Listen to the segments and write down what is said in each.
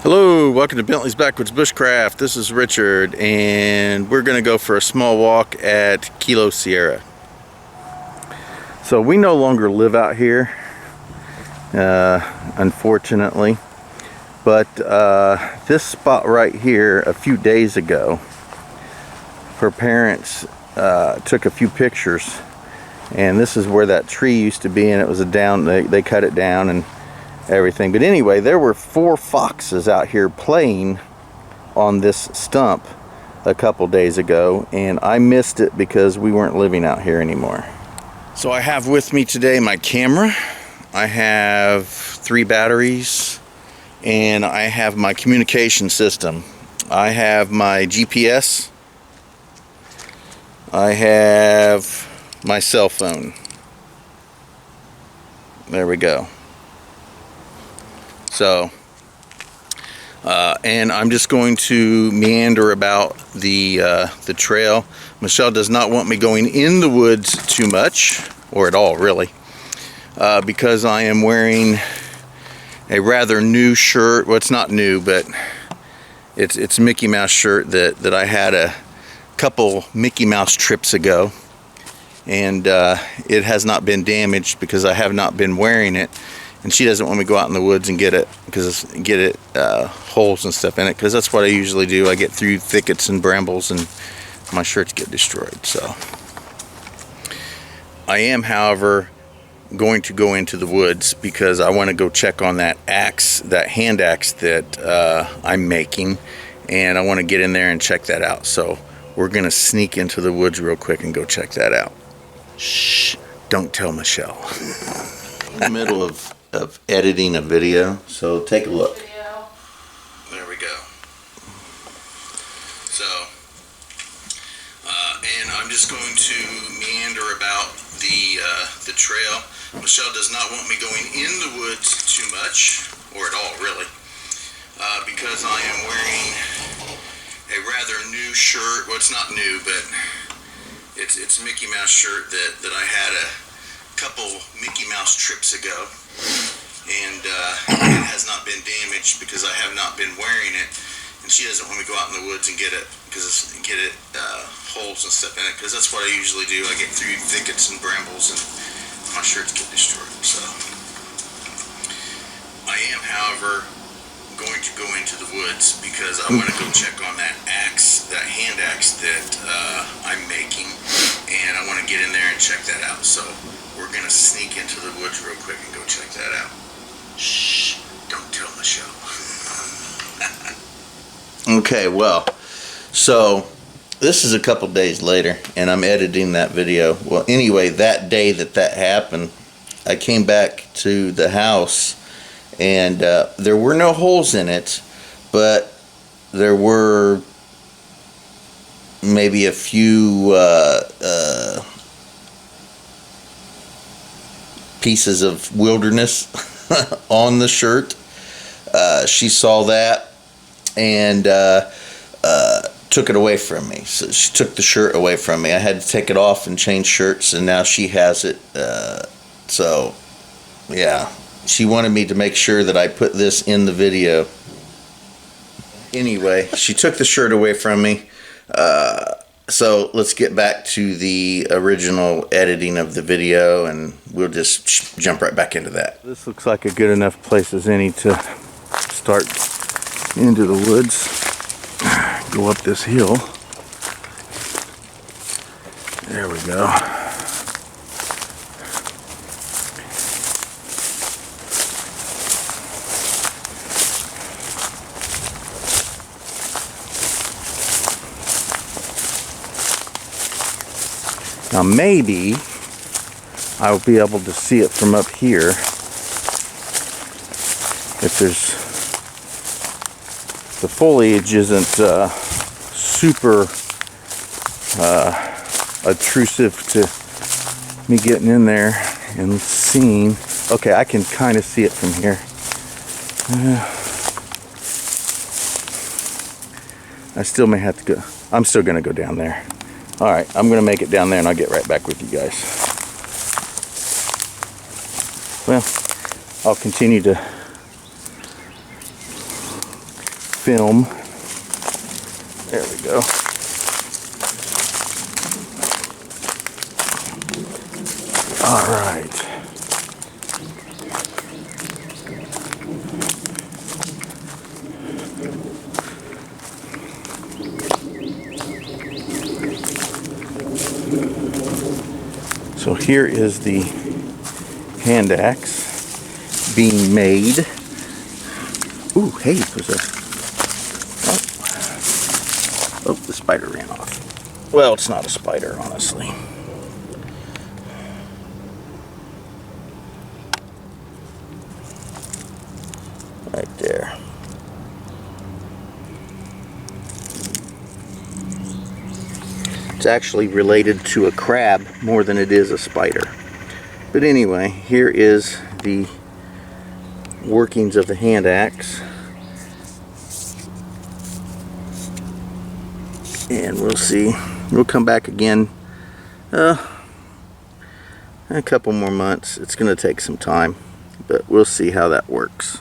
Hello, welcome to Bentley's Backwoods Bushcraft. This is Richard, and we're going to go for a small walk at Kilo Sierra. So we no longer live out here, unfortunately, but this spot right here, a few days ago, her parents took a few pictures, and this is where that tree used to be, and it was they cut it down and everything. But anyway, there were 4 foxes out here playing on this stump a couple days ago, and I missed it because we weren't living out here anymore. So I have with me today my camera, I have 3 batteries, and I have my communication system. I have my GPS, I have my cell phone. There we go. So, and I'm just going to meander about the trail. Michelle does not want me going in the woods too much, or at all really, because I am wearing a rather new shirt. Well, it's not new, but it's a Mickey Mouse shirt that I had a couple Mickey Mouse trips ago, and it has not been damaged because I have not been wearing it. And she doesn't want me to go out in the woods and get it holes and stuff in it, because that's what I usually do. I get through thickets and brambles and my shirts get destroyed. So I am, however, going to go into the woods because I want to go check on that axe, that hand axe that I'm making, and I want to get in there and check that out. So we're going to sneak into the woods real quick and go check that out. Shh, don't tell Michelle. In the middle of editing a video, so take a look. There we go. So, and I'm just going to meander about the trail. Michelle does not want me going in the woods too much, or at all really, because I am wearing a rather new shirt. Well, it's not new, but it's a Mickey Mouse shirt that I had a couple Mickey Mouse trips ago, and it has not been damaged because I have not been wearing it, and she doesn't want me to go out in the woods and get it holes and stuff in it, because that's what I usually do. I get through thickets and brambles and my shirts get destroyed. So I am, however, going to go into the woods because I want to go check on that axe, that hand axe that I'm making, and I want to get in there and check that out. So we're going to sneak into the woods real quick and go check that out. Shh, don't tell Michelle. Okay, well, so this is a couple days later, and I'm editing that video. Well, anyway, that day that happened, I came back to the house, and there were no holes in it, but there were maybe a few pieces of wilderness on the shirt. She saw that and took it away from me. So she took the shirt away from me. I had to take it off and change shirts, and now she has it. So yeah, she wanted me to make sure that I put this in the video. Anyway, she took the shirt away from me. So let's get back to the original editing of the video, and we'll just jump right back into that. This looks like a good enough place as any to start into the woods. Go up this hill. There we go. Now maybe I'll be able to see it from up here if the foliage isn't super obtrusive to me getting in there and seeing. Okay, I can kind of see it from here. I still may have to go. I'm still going to go down there. Alright, I'm going to make it down there and I'll get right back with you guys. Well, I'll continue to film. There we go. All right. So here is the hand axe being made. Ooh, hey, there's a... Oh, the spider ran off. Well, it's not a spider, honestly. Right there. It's actually related to a crab more than it is a spider. But anyway, here is the workings of the hand axe. And we'll see. We'll come back again a couple more months. It's going to take some time, but we'll see how that works.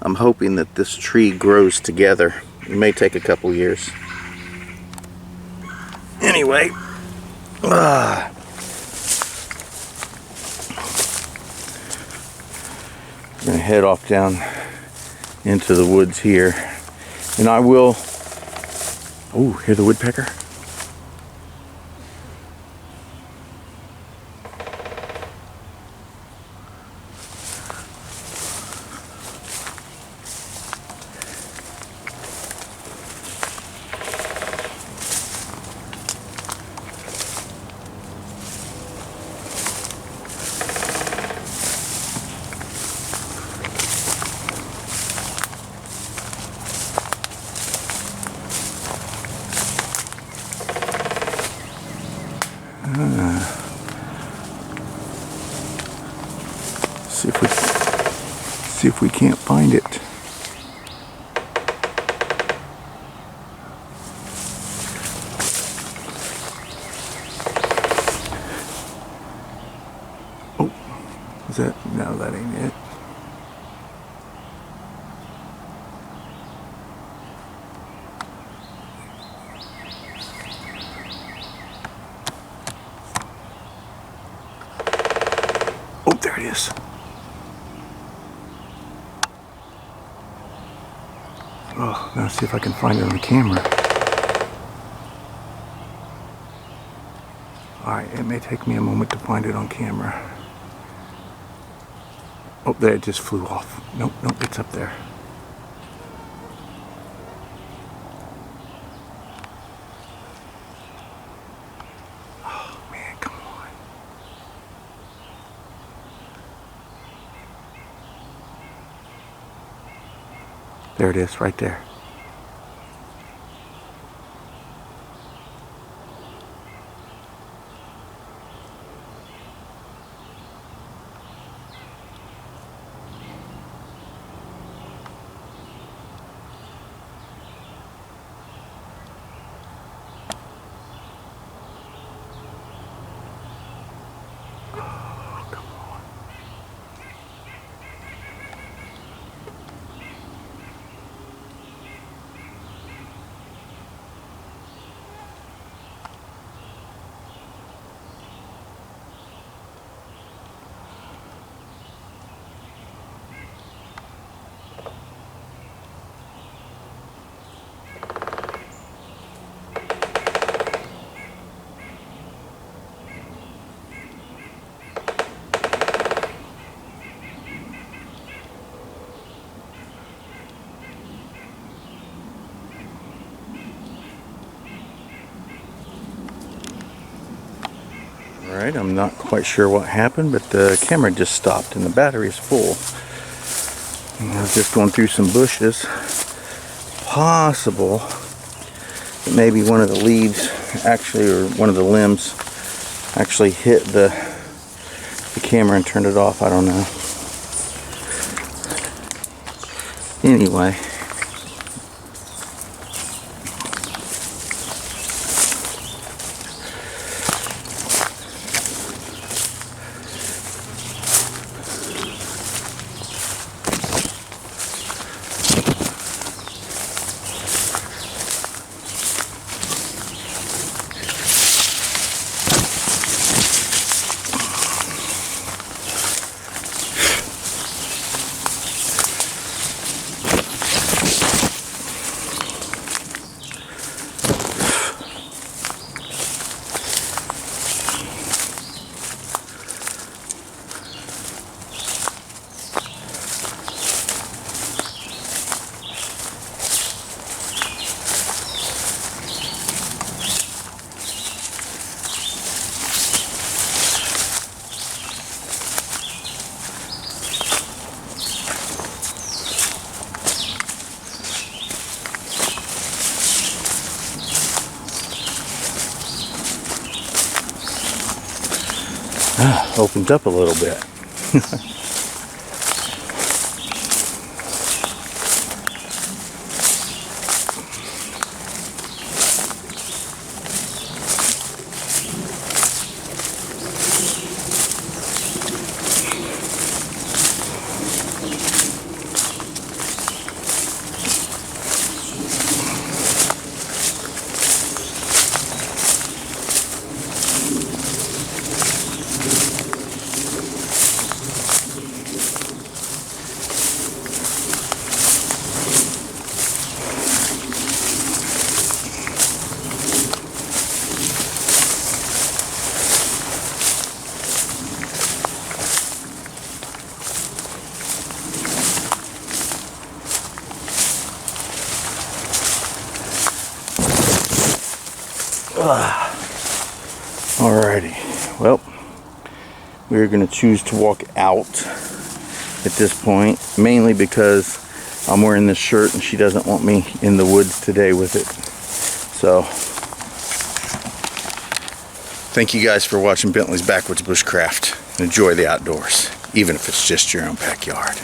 I'm hoping that this tree grows together. It may take a couple years. Anyway, I'm going to head off down into the woods here, and I will... Oh, hear the woodpecker? See if we can't find it. Oh, is that? No, that ain't it. Oh, there it is. Oh, now see if I can find it on the camera. Alright, it may take me a moment to find it on camera. Oh, there, it just flew off. Nope, nope, it's up there. Oh, man, come on. There it is, right there. Alright, I'm not quite sure what happened, but the camera just stopped and the battery is full. And I was just going through some bushes. Possible that maybe one of the leaves actually, or one of the limbs actually hit the camera and turned it off. I don't know. Anyway. Opens up a little bit. Alrighty, well, we're going to choose to walk out at this point, mainly because I'm wearing this shirt and she doesn't want me in the woods today with it. So, thank you guys for watching Bentley's Backwoods Bushcraft. Enjoy the outdoors, even if it's just your own backyard.